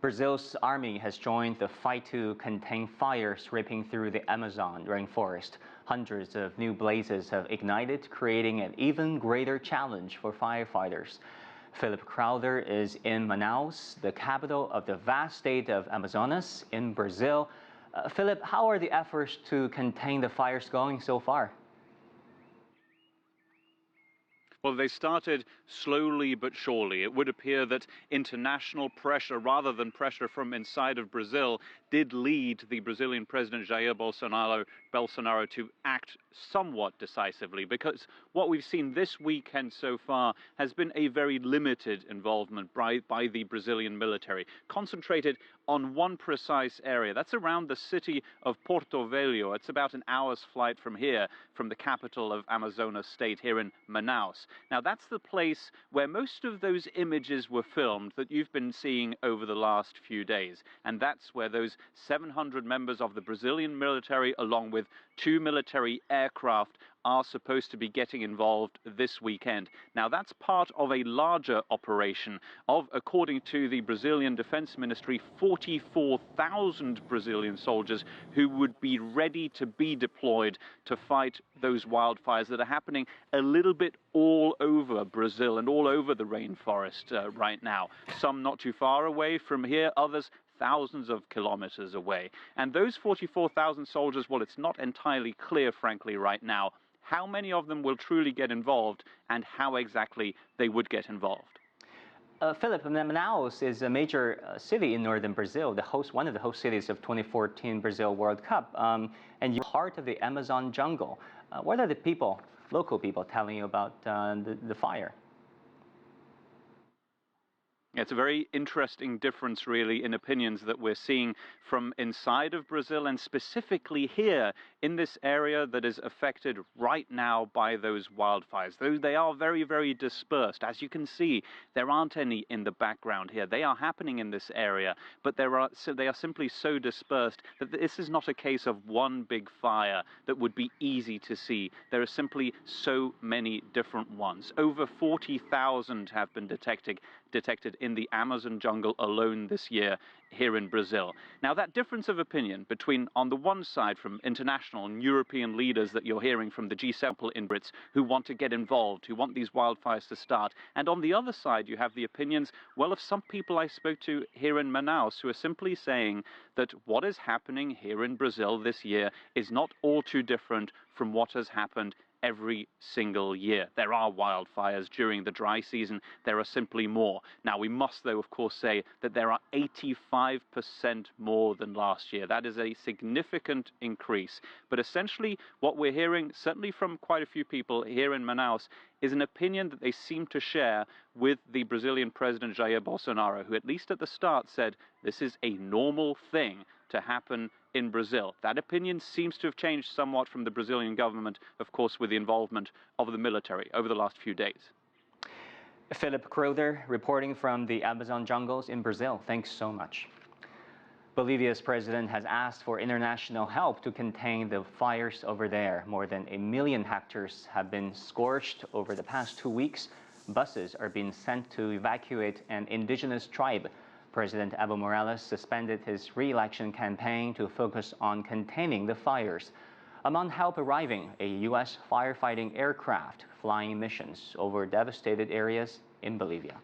Brazil's army has joined the fight to contain fires ripping through the Amazon rainforest. Hundreds of new blazes have ignited, creating an even greater challenge for firefighters. Philip Crowther is in Manaus, the capital of the vast state of Amazonas in Brazil. Philip, how are the efforts to contain the fires going so far? Well, they started slowly but surely. It would appear that international pressure, rather than pressure from inside of Brazil, did lead the Brazilian President Jair Bolsonaro to act somewhat decisively, because what we've seen this weekend so far has been a very limited involvement by the Brazilian military, concentrated on one precise area. That's around the city of Porto Velho. It's about an hour's flight from here, from the capital of Amazonas state here in Manaus. Now, that's the place where most of those images were filmed that you've been seeing over the last few days. And that's where those 700 members of the Brazilian military, along with 2 military aircraft, are supposed to be getting involved this weekend. Now, that's part of a larger operation of, according to the Brazilian Defense Ministry, 44,000 Brazilian soldiers who would be ready to be deployed to fight those wildfires that are happening a little bit all over Brazil and all over the rainforest right now. Some not too far away from here, others thousands of kilometers away. And those 44,000 soldiers, well, it's not entirely clear, frankly, right now, how many of them will truly get involved and how exactly they would get involved. Philip, Manaus is a major city in northern Brazil, one of the host cities of 2014 Brazil World Cup, and you're part of the Amazon jungle. What are the local people telling you about the fire? It's a very interesting difference, really, in opinions that we're seeing from inside of Brazil, and specifically here in this area that is affected right now by those wildfires. They are very, very dispersed. As you can see, there aren't any in the background here. They are happening in this area, but they are simply so dispersed that this is not a case of one big fire that would be easy to see. There are simply so many different ones. Over 40,000 have been detected in the Amazon jungle alone this year here in Brazil. Now, that difference of opinion between, on the one side, from international and European leaders that you're hearing from the G7 in Brits who want to get involved, who want these wildfires to start, and on the other side you have the opinions, well, of some people I spoke to here in Manaus who are simply saying that what is happening here in Brazil this year is not all too different from what has happened every single year. There are wildfires during the dry season. There are simply more. Now, we must, though, of course, say that there are 85% more than last year. That is a significant increase. But essentially, what we're hearing, certainly from quite a few people here in Manaus, is an opinion that they seem to share with the Brazilian President Jair Bolsonaro, who at least at the start said this is a normal thing to happen in Brazil. That opinion seems to have changed somewhat from the Brazilian government, of course, with the involvement of the military over the last few days. Philip Crowther reporting from the Amazon jungles in Brazil. Thanks so much. Bolivia's president has asked for international help to contain the fires over there. More than 1 million hectares have been scorched over the past 2 weeks. Buses are being sent to evacuate an indigenous tribe. President Evo Morales suspended his re-election campaign to focus on containing the fires. Among help arriving, a U.S. firefighting aircraft flying missions over devastated areas in Bolivia.